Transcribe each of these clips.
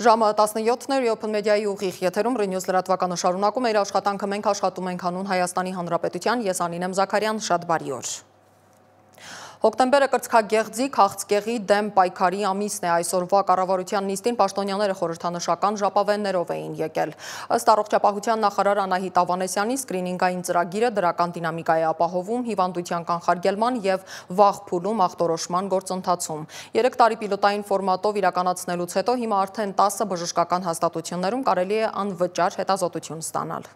Ժամը 17-ն Open Media-ի ուղիղ եթերում Renews լրատվականը շարունակում է իր աշխատանքը մենք աշխատում ենք հանուն Հայաստանի Հանրապետության, ես Անինեմ Զաքարյան, շատ բարի օր։ Հոկտեմբերը կրծքագեղձի քաղցկեղի դեմ պայքարի ամիսն է, այսօրվա կառավարության նիստին պաշտոնյաները խորհրդանշական ժապավեններով էին եկել։ Ըստ առողջապահության նախարար Անահիտ Ավանեսյանի սկրինինգային ծրագիրը դրական դինամիկա է ապահովում հիվանդության կանխարգելման եւ վաղ փուլում ախտորոշման գործընթացում։ 3 տարի պիլոտային ֆորմատով իրականացնելուց հետո հիմա արդեն 10 բժշկական հաստատություններում կարելի է անվճար հետազոտություն ստանալ։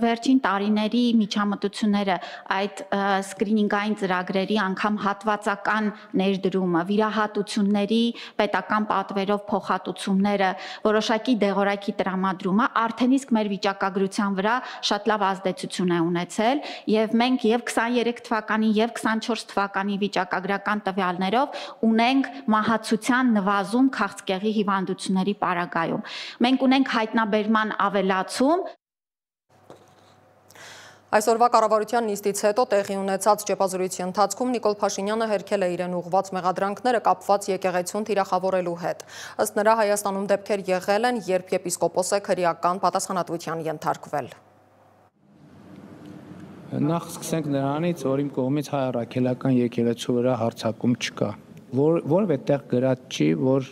Վերջին տարիների միջամտությունները այդ սկրինինգային ծրագրերի անգամ հատվածական ներդրումը, վիրահատությունների պետական պատվերով փոխհատուցումները, որոշակի դեղորայքի տրամադրումը արդեն իսկ մեր վիճակագրության վրա շատ լավ ազդեցություն է ունեցել եւ մենք եւ 23 թվականի եւ 24 թվականի վիճակագրական տվյալներով ունենք մահացության նվազում քաղցկեղի հիվանդությունների պարագայում։ Մենք ունենք հայտնաբերման ավելացում։ Այսօրվա կառավարության նիստից հետո տեղի ունեցած ճեպազրույցի ընթացքում Նիկոլ Փաշինյանը հերքել է իրեն ուղղված մեղադրանքները կապված եկեղեցուն թիրախավորելու հետ։ Ըստ նրա Հայաստանում դեպքեր եղել են, երբ եպիսկոպոսը քրեական պատասխանատվության ենթարկվել։ Նախ սկսենք նրանից, որ իմ կողմից հայ առաքելական եկեղեցու վրա հարձակում չկա, որևէ տեղ գրած չի, որ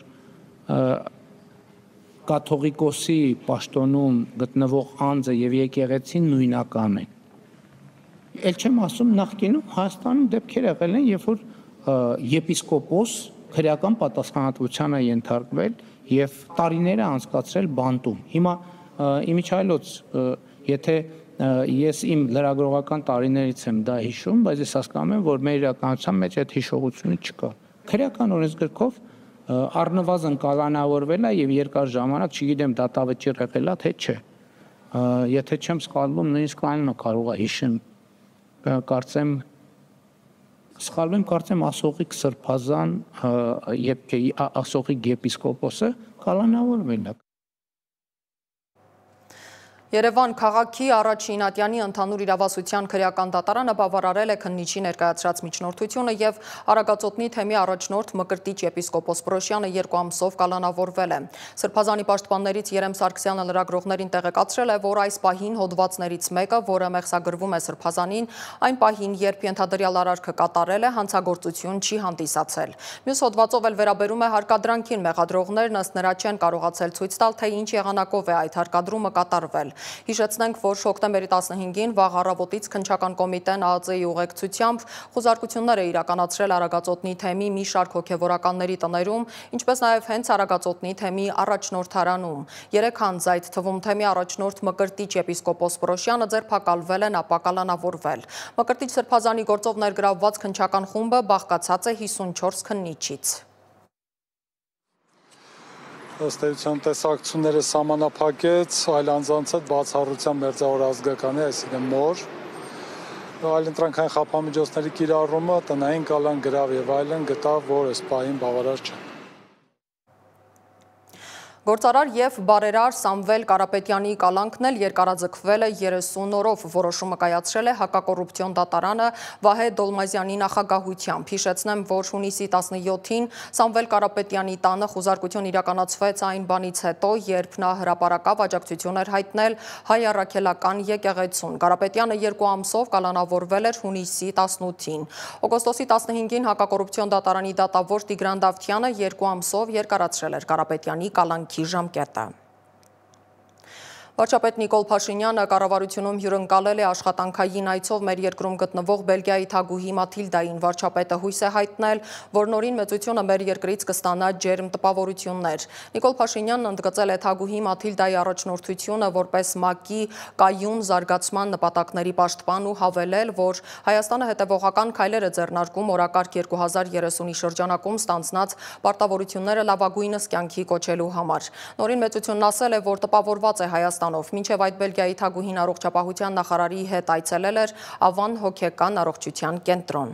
կաթողիկոսի պաշտոնում գտնվող անձը եւ եկեղեցին նույնական են։ Էլ չեմ ասում նախկինում Հայաստանում դեպքեր եղել են, երբ որ եպիսկոպոս քրեական պատասխանատվության է ենթարկվել եւ տարիներ է անցկացրել բանտում։ Հիմա իմիջայլոց, եթե ես իմ լրագրողական տարիներից եմ դա հիշում, բայց ես հասկանում եմ, որ մեր իրականության մեջ այդ հիշողությունը չկա։ Քրեական օրենսգրքով առնվազն կալանավորվել է եւ երկար ժամանակ, չգիտեմ, դատավճիռ եղել է, թե չէ։ Եթե չեմ սխալվում, նույնիսկ այնը կարող է հիշեմ, կարծեմ ասողիկ սրբազան, ասողիկ եպիսկոպոսը կալանավորվել է։ Երևան քաղաքի առաջին ատյանի ընդհանուր իրավասության քրեական դատարանը բավարարել է քննիչի ներկայացրած միջնորդությունը եւ Արագածոտնի թեմի առաջնորդ Մկրտիչ եպիսկոպոս Պրոշյանը 2 ամսով կալանավորվել է։ Սրբազանի պաշտպաններից Երեմ Սարգսյանը լրագրողներին տեղեկացրել է, որ այս պահին հոդվածներից մեկը, որը մեղսագրվում է Սրբազանին, այն պահին, երբ ենթադրյալ արարքը կատարել է, հանցագործություն չի հանդիսացել։ Մյուս հոդվածով էլ վերաբերում է հարկադրանքին, մեղադրողներն ըստ նրա չեն կարողացել ցույց տալ, թե ինչ եղանակով է այդ հարկադրումը կատարվել։ Հիշեցնենք, որ հոկտեմբերի 15-ին վաղ առավոտից քննչական կոմիտեն ԱԱԾ-ի ուղեկցությամբ խուզարկություններ է իրականացրել Արագածոտնի թեմի մի շարք հոգևորականների տներում, ինչպես նաև հենց Արագածոտնի թեմի առաջնորդարանում։ 3 անձ, այդ թվում թեմի առաջնորդ Մկրտիչ եպիսկոպոս Պրոշյանը ձերբակալվել են, ապա կալանավորվել։ Մկրտիչ Սրբազանի գործով ներգրավված քննչական խումբը բաղկացած է 54 քննիչից։ Ըստ էության տեսակցությունները սահմանափակեց այլ անձանց հետ բացառությամբ մերձավոր ազգականի, այսինքն մոր, այլընտրանքային խափամիջոցների կիրառումը, տնային կալան, գրավ եւ այլն գտավ, որ այս պահին բավարար չէ։ Գործարար եւ բարերար Սամվել Կարապետյանի կալանքն էլ երկարաձգվել է 30 օրով, որոշումը կայացրել է հակակոռուպցիոն դատարանը Վահե Դոլմազյանի նախագահությամբ։ Հիշեցնեմ, որ հունիսի 17-ին Սամվել Կարապետյանի տանը խուզարկություն իրականացվեց այն բանից հետո, երբ նա հրապարակավ աջակցություն էր հայտնել հայ առաքելական եկեղեցուն։ Կարապետյանը 2 ամսով կալանավորվել էր հունիսի 18-ին։ Օգոստոսի 15-ին հակակոռուպցիոն դատարանի դատավոր Տիգրան Դավթյանը 2 ամսով երկարացրել էր Կարապետյանի կալանքի ժամկետը։ Վարչապետ Նիկոլ Փաշինյանը կառավարությունում հյուրընկալել է աշխատանքային այցով մեր երկրում գտնվող Բելգիայի թագուհի Մաթիլդային։ Վարչապետը հույս է հայտնել, որ նորին մեծությունը մեր երկրից կստանա ջերմ տպավորություններ։ Նիկոլ Փաշինյանն ընդգծել է թագուհի Մաթիլդայի առաջնորդությունը որպես ՄԱԿ-ի կայուն զարգացման նպատակների պաշտպան ու հավելել, որ Հայաստանը հետևողական քայլեր է ձեռնարկում օրակարգ 2030-ի շրջանակում ստանձնած պարտավորությունները լավագույնս կյանքի կոչելու համար։ Նորին մեծությունն ասել է, որ տպավորված է Հայաստանով, մինչև այդ Բելգիայի թագուհին առողջապահության նախարարի հետ այցելել էր Ավան հոգեկան առողջության կենտրոն։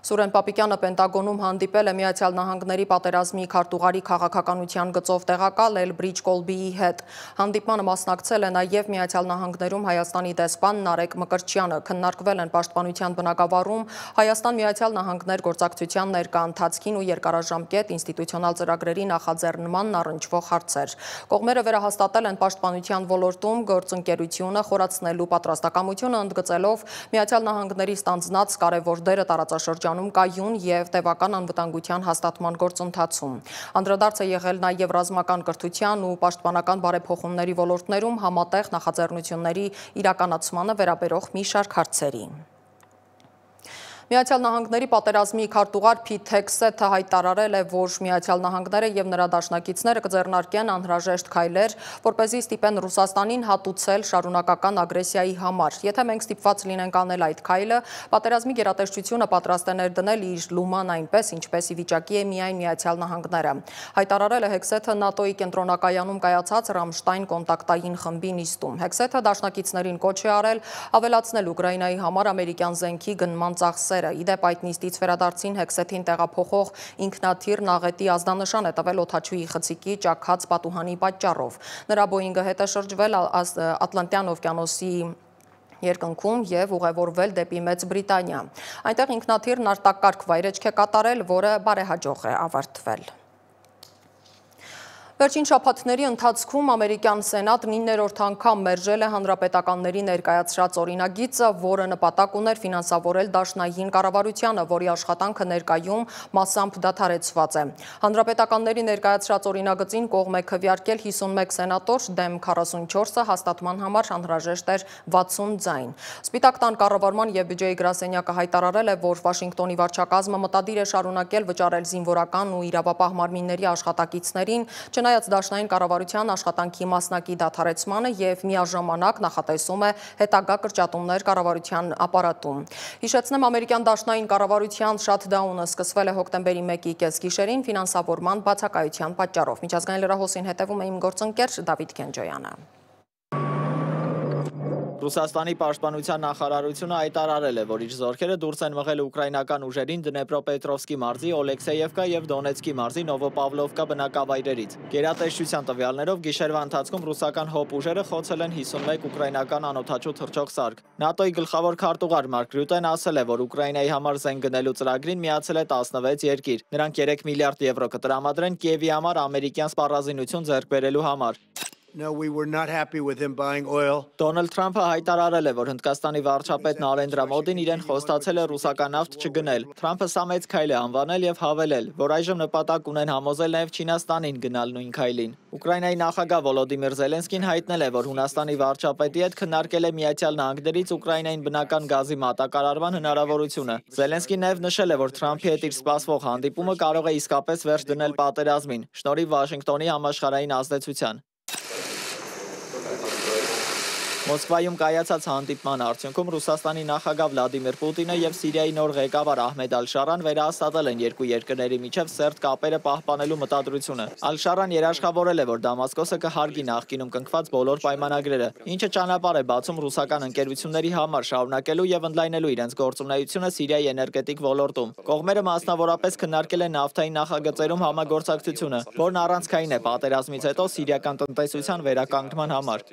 Սուրեն Պապիկյանը Պենտագոնում հանդիպել է Միացյալ Նահանգների պատերազմի քարտուղարի քաղաքականության գծով տեղակալ Էլբրիջ Կոլբիի հետ։ Հանդիպմանը մասնակցել է նաև Միացյալ Նահանգներում Հայաստանի դեսպան Նարեկ Մկրտչյանը։ Քննարկվել են պաշտպանության բնագավառում Հայաստան-Միացյալ Նահանգներ գործակցության ներկա ընթացքին ու երկարաժամկետ ինստիտուցիոնալ ծրագրերի նախաձեռնմանն առնչվող հարցեր։ Կողմերը վերահաստատել են պաշտպանության ոլորտում գործընկերությունը խորացնելու պատրաստակամությունը, ընդգծելով Միացյալ Նահանգների ստանձնած կարևոր դերը տարածաշրջանում կայուն և տևական անվտանգության հաստատման գործընթացում։ Անդրադարձ է եղել նաև ռազմական կրթության ու պաշտպանական բարեփոխումների ոլորտներում համատեղ նախաձեռնությունների իրականացմանը վերաբերող մի շարք հարցերի։ Միացյալ Նահանգների պատերազմի քարտուղար Փիթ Հեգսեթը հայտարարել է, որ Միացյալ Նահանգները և նրա դաշնակիցները կձեռնարկեն անհրաժեշտ քայլեր, որպեսզի ստիպեն Ռուսաստանին հատուցել շարունակական ագրեսիայի համար։ Եթե մենք ստիպված լինենք անել այդ քայլը, պատերազմի գերատեսչությունը պատրաստ է ներդնել իր լուման այնպես, ինչպես ի վիճակի է միայն Միացյալ Նահանգները։ Հայտարարել է Հեգսեթը ՆԱՏՕ-ի կենտրոնակայանում կայացած Ռամշտայն կոնտակտային խմբի նիստում։ Հեգսեթը դաշնակիցներին կոչ է արել ավելացնել Ուկրաինայի համար ամերիկյան զենքի գնման ծախսերը։ Իդեպ այդ նիստից վերադարձին Հեգսեթին տեղափոխող ինքնաթիռ նաղետի ազդանշան է տվել օդաչուի խցիկի ճաքած պատուհանի պատճառով։ Նրա Բոյինգը հետ է շրջվել Ատլանտյան օվկիանոսի երկնքում և ուղևորվել դեպի Մեծ Բրիտանիա։ Այնտեղ ինքնաթիռն արտակարգ վայրէջք է կատարել, որը բարեհաջող է ավարտվել։ Վերջին շաբաթների ընթացքում ամերիկյան սենատն 9-րդ անգամ մերժել է հանրապետականների ներկայացրած օրինագիծը, որը նպատակ ուներ ֆինանսավորել դաշնային կառավարությանը, որի աշխատանքը ներկայում մասամբ դադարեցված է։ Հանրապետականների ներկայացրած օրինագծին կողմ է քվեարկել 51 սենատոր, դեմ 44-ը հաստատման համար անհրաժեշտ էր 60 ձայն։ Սպիտակ տան կառավարման և բյուջեի գրասենյակը հայտարարել է, որ Վաշինգտոնի վարչակազմը մտադիր է շարունակել վճարել զինվորական ու իրավապահ մարմինների աշխատակիցներին, չնայած դաշնային կառավարության աշխատանքի մասնակի դադարեցմանը և միաժամանակ նախատեսում է հետագա կրճատումներ կառավարության ապարատում։ Հիշեցնեմ, ամերիկյան դաշնային կառավարության շաթդաունը սկսվել է հոկտեմբերի 1-ի կեսգիշերին ֆինանսավորման բացակայության պատճառով։ Միջազգային լրահոսին հետևում է իմ գործընկեր Դավիթ Քենջոյանը։ Ռուսաստանի պաշտպանության նախարարությունը հայտարարել է, որ իր զորքերը դուրս են մղել ուկրաինական ուժերին Դնեպրոպետրովսկի մարզի Օլեքսեևկա և Դոնեցկի մարզի Նովոպավլովկա բնակավայրերից։ Գերատեսչության տվյալներով գիշերվա ընթացքում ռուսական հոպ ուժերը խոցել են 51 ուկրաինական անօդաչու թռչող սարք։ ՆԱՏՕ-ի գլխավոր քարտուղար Մարկ Ռյուտեն ասել է, որ Ուկրաինայի համար զենք գնելու ծրագրին միացել է 16 երկիր։ Նրանք 3 միլիարդ եվրո կտրամադրեն Կիևի համար ամերիկյան սպառազինություն ձեռք բերելու համար։ No, we were not happy with him buying oil. Դոնալդ Թրամփը հայտարարել է, որ Հնդկաստանի վարչապետ Նարենդրա Մոդին իրեն խոստացել է ռուսական նավթ չգնել։ Թրամփը սա մեծ քայլ է անվանել եւ հավելել, որ այժմ նպատակ ունեն համոզել նաեւ Չինաստանին գնալ նույն քայլին։ Ուկրաինայի նախագահ Վոլոդիմիր Զելենսկին հայտնել է, որ Հունաստանի վարչապետի հետ քննարկել է Միացյալ Նահանգներից Ուկրաինային բնական գազի մատակարարման հնարավորությունը։ Զելենսկին նաեւ նշել է, որ Թրամփի հետ իր սպասվող հանդիպումը կարող է իսկապես վերջ դնել պատերազմին, շնորհիվ Վաշինգտոնի համաշխարհային ազդեցության։ Մոսկվայում կայացած հանդիպման արդյունքում Ռուսաստանի նախագահ Վլադիմիր Պուտինը և Սիրիայի նոր ղեկավար Ահմեդ Ալ-Շարան վերահաստատել են երկու երկրների միջև սերտ կապերը պահպանելու մտադրությունը։ Ալ-Շարան երաշխավորել է, որ Դամասկոսը կհարգի նախկինում կնքված բոլոր պայմանագրերը, ինչը ճանապարհ է բացում ռուսական ընկերությունների համար շարունակելու և ընդլայնելու իրենց գործունեությունը Սիրիայի էներգետիկ ոլորտում։ Կողմերը մասնավորապես քննարկել են նավթային նախագծերում համագործակցությունը, որն առանցքային է պատերազմից հետո սիրիական տնտեսության վերականգնման համար։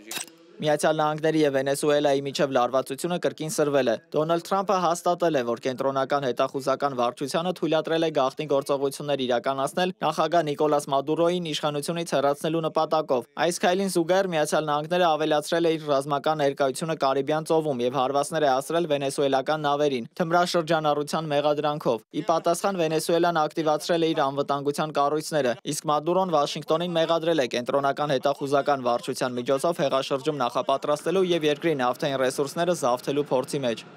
Միացյալ Նահանգների և Վենեսուելայի միջև լարվածությունը կրկին սրվել է։ Դոնալդ Թրամփը հաստատել է, որ կենտրոնական հետախուզական վարչությանը թույլատրել է գաղտնի գործողություններ իրականացնել նախագահ Նիկոլաս Մադուրոյին իշխանությունից հեռացնելու նպատակով։ Այս քայլին զուգահեռ Միացյալ Նահանգները ավելացրել է իր ռազմական ներկայությունը Կարիբյան ծովում և հարվածներ է հասցրել վենեսուելական նավերին թմրաշրջանառության մեղադրանքով։ Ի պատասխան Վենեսուելան ակտիվացրել է իր անվտանգության կառույցները, իսկ Մադուրոն Վաշինգտոնին մեղադրել է կենտրոնական հետախուզական վարչության միջոցով հեղաշրջում նախապատրաստելու և երկրի նավթային ռեսուրսները զավթելու փորձի մեջ։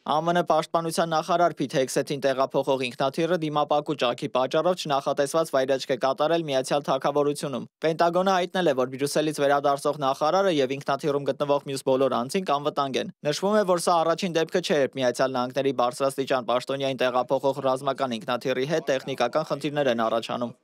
ԱՄՆ պաշտպանության նախարար Փիթ Հեգսեթին տեղափոխող ինքնաթիռը դիմապակու ճաքի պատճառով չնախատեսված վայրէջք է կատարել Միացյալ Թագավորությունում։ Պենտագոնը հայտնել է, որ Բրյուսելից վերադարձող նախարարը և ինքնաթիռում գտնվող մյուս բոլոր անձինք անվտանգ են։ Նշվում է, որ սա առաջին դեպքը չէ, երբ Միացյալ Նահանգների բարձրաստիճան պաշտոնյային տեղափոխող ռազմական ինքնաթիռի հետ տեխնիկական խնդիրներ են առաջանում։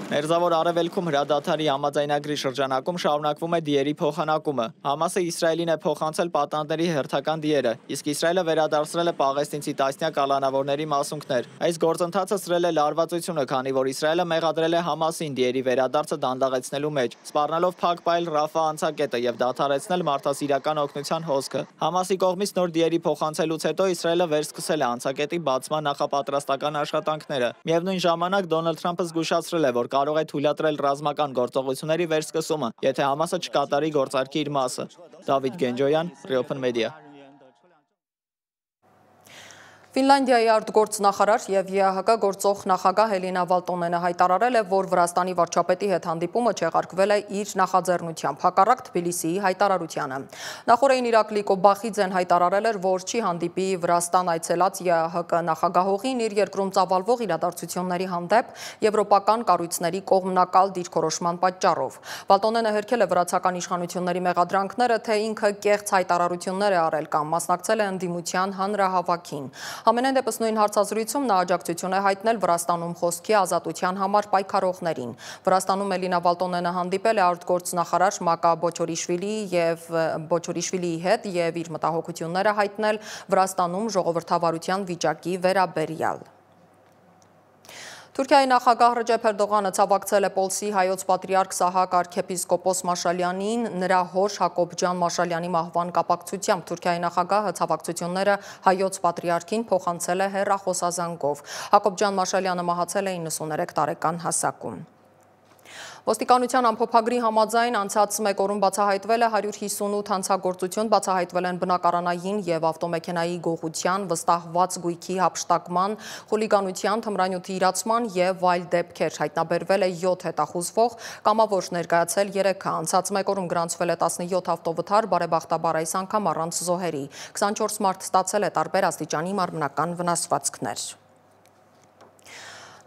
Մերձավոր Արևելքում հրադադարի համաձայնագրի շրջանակում շարունակվում է դիերի փոխանակումը։ Համասը Իսրայելին է փոխանցել պատանդների հերթական դիերը, իսկ Իսրայելը վերադարձրել է պաղեստինցի տասնյակ կալանավորների մասունքներ։ Այս գործընթացը սրել է լարվածությունը, քանի որ Իսրայելը մեղադրել է Համասին դիերի վերադարձը դանդաղեցնելու մեջ, սպառնալով փակ պայել Ռաֆա անցակետը եւ դադարեցնել մարդասիրական օգնության հոսքը։ Համասի կողմից նոր դիերի փոխանցելուց հետո Իսրայելը վերսկսել է անցակետի բացման նախապատրաստական աշխատանքները։ Միևնույն ժամանակ Դոնալդ Թրամփը զգուշացրել է, որ կարող է թույլատրել ռազմական գործողությունների վերսկսումը, եթե Համասը չկատարի գործարքի իր մասը։ Դավիթ Գենջոյան, Reopen Media։ Ֆինլանդիայի արտգործնախարար եւ ԵԱՀԿ գործող նախագահ Հելենա Վալտոնենը հայտարարել է, որ Վրաստանի վարչապետի հետ հանդիպումը չեղարկվել է իր նախաձեռնությամբ, հակառակ Թբիլիսիի հայտարարությանը։ Նախորդին Իրակլի Կոբախիձեն հայտարարել էր, որ չի հանդիպի Վրաստան այցելած ԵԱՀԿ նախագահողին իր երկրում ծավալվող իրադարձությունների հանդեպ եվրոպական կառույցների կողմնակալ դիրքորոշման պատճառով։ Վալտոնենը հերքել է վրացական իշխանությունների մեղադրանքները, թե ինքը կեղծ հայտարարություններ է արել կամ մասնակցել է ընդդիմության հանրահավաքին։ Ամենայն դեպս նույն հարցազրույցում նա աջակցություն է հայտնել Վրաստանում խոսքի ազատության համար պայքարողներին։ Վրաստանում Հելենա Վալտոնենը հանդիպել է արտգործնախարար Մակա Բոչորիշվիլիի հետ եւ իր մտահոգությունները հայտնել Վրաստանում ժողովրդավարության վիճակի վերաբերյալ։ Թուրքիայի նախագահ Ռեջեփ Էրդողանը ցավակցել է Պոլսի հայոց պատրիարք Սահակ արքեպիսկոպոս Մաշալյանին նրա հոր Հակոբջան Մաշալյանի մահվան կապակցությամբ։ Թուրքիայի նախագահը ցավակցությունները հայոց պատրիարքին փոխանցել է հեռախոսազանգով։ Հակոբջան Մաշալյանը մահացել է 93 տարեկան հասակում։ Ոստիկանության ամփոփագրի համաձայն անցած մեկ օրում բացահայտվել է 158 հանցագործություն, բացահայտվել են բնակարանային եւ ավտոմեքենայի գողության, վստահված գույքի հափշտակման, խուլիգանության, թմրանյութի իրացման եւ այլ դեպքեր։ Հայտնաբերվել է 7 հետախուզվող, կամավոր ներկայացել 3-ը։ Անցած մեկ օրում գրանցվել է 17 ավտովթար, բարեբախտաբար այս անգամ առանց զոհերի։ 24 մարդ ստացել է տարբեր աստիճանի մարմնական վնասվածքներ։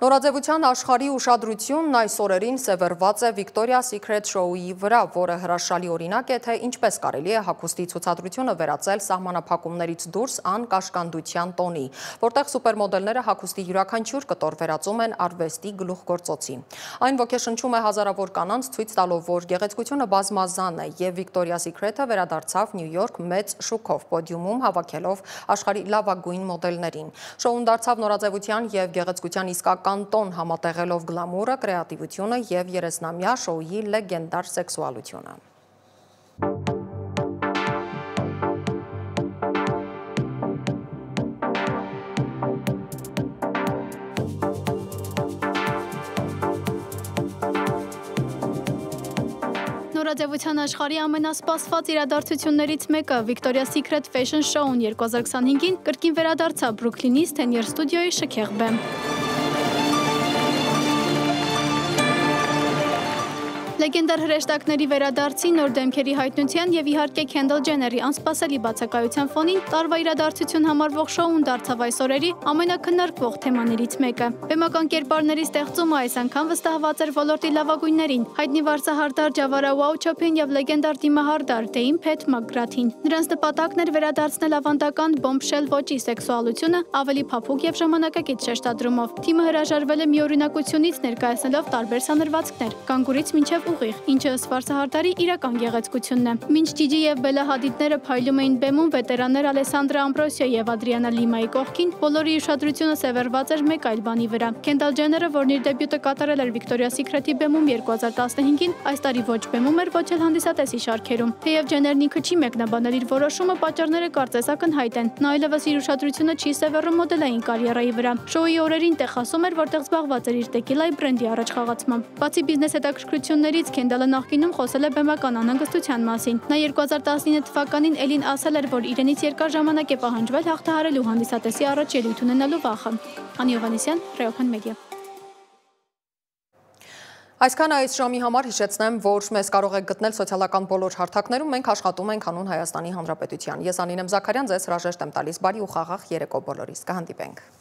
Նորաձևության աշխարհի ուշադրությունն այս օրերին սևեռված է Victoria's Secret շոուի վրա, որը հրաշալի օրինակ է, թե ինչպես կարելի է հագուստի ցուցադրությունը վերածել սահմանափակումներից դուրս անկաշկանդության տոնի, որտեղ սուպերմոդելները հագուստի յուրաքանչյուր կտոր վերածում են արվեստի գլուխգործոցի։ Այն ոգեշնչում է հազարավոր կանանց, ցույց տալով, որ գեղեցկությունը բազմազան է, եւ Victoria's Secret-ը վերադարձավ Նյու Յորք մեծ շուկով, պոդիումում հավաքելով աշխարհի լավագույն մոդելներին։ Շոուն դարձավ նորաձևության եւ գեղեցկության իսկական տոն, համատեղելով գլամուրը, կրեատիվությունը եւ 30-ամյա շոուի լեգենդար սեքսուալությունը։ Նորաձևության աշխարհի ամենասպասված իրադարձություններից մեկը Victoria's Secret Fashion Show-ն 2025-ին կրկին վերադարձավ Բրուքլինի Stenier ստուդիոյի շքեղ բեմ։ Լեգենդար հրեշտակների վերադարձի, նոր դեմքերի հայտնության եւ իհարկե Քենդալ Ջեների անսպասելի բացակայության ֆոնին տարվա իրադարձություն համարվող շոուն դարձավ այս օրերի ամենակննարկվող թեմաներից մեկը։ Բեմական կերպարների ստեղծումը այս անգամ վստահված էր ոլորտի լավագույններին՝ հայտնի վարսահարդար Ջավարա Ուաուչոփին եւ լեգենդար դիմահարդար Դեյն Փեթ Մակգրաթին։ Նրանց նպատակն էր վերադարձնել ավանդական բոմբշել ոճի սեքսուալությունը ավելի փափուկ եւ ժամանակակից շեշտադրումով։ Թիմը հրաժարվել է միօրինակությունից, ներկայացնելով տարբեր սանրվածքներ՝ կանգուրից մինչև ուղիղ, ինչը ըստ վարսահարդարի իրական գեղեցկությունն է։ Մինչ Ջիջի եւ Բելա Հադիդները փայլում էին բեմում, վետերաններ Ալեսանդրա Ամբրոսիո եւ Ադրիանա Լիմայի կողքին, բոլորի ուշադրությունը սևեռված էր մեկ այլ բանի վրա։ Քենդալ Ջեները, որն իր դեբյուտը կատարել էր Victoria's Secret-ի բեմում 2015-ին, այս տարի ոչ բեմում էր, ոչ էլ հանդիսատեսի շարքերում։ Թեև Ջեներն ինքը չի մեկնաբանել իր որոշումը, պատճառները կարծես ակնհայտ են։ Նա այլևս իր ուշադրությունը չի սևեռում մոդելային կարիերայի վրա։ Շոուի օրերին տեղասում էր, որտեղ զբաղված էր իր տեկիլայի բրենդի առաջխաղացմամբ։ Բացի բիզնես հետաքրքրություններից, Քենդալը նախկինում խոսել է բեմական անհանգստության մասին։ Նա 2019 թվականին Էլին ասել էր, որ իրենից երկար ժամանակ է պահանջվել հաղթահարելու հանդիսատեսի առաջ ելույթ ունենալու վախը։ Անի Հովհաննիսյան, Reopen Media։ Այսքանը այս ժամի համար հիշեցնեմ, որ մեզ կարող եք գտնել սոցիալական բոլոր հարթակներում, մենք աշխատում ենք հանուն Հայաստանի Հանրապետության։ Ես Անին եմ Զաքարյան, ձեզ հրաժեշտ եմ տալիս, բարի ու խաղաղ երեկո բոլորիս, կհանդիպենք։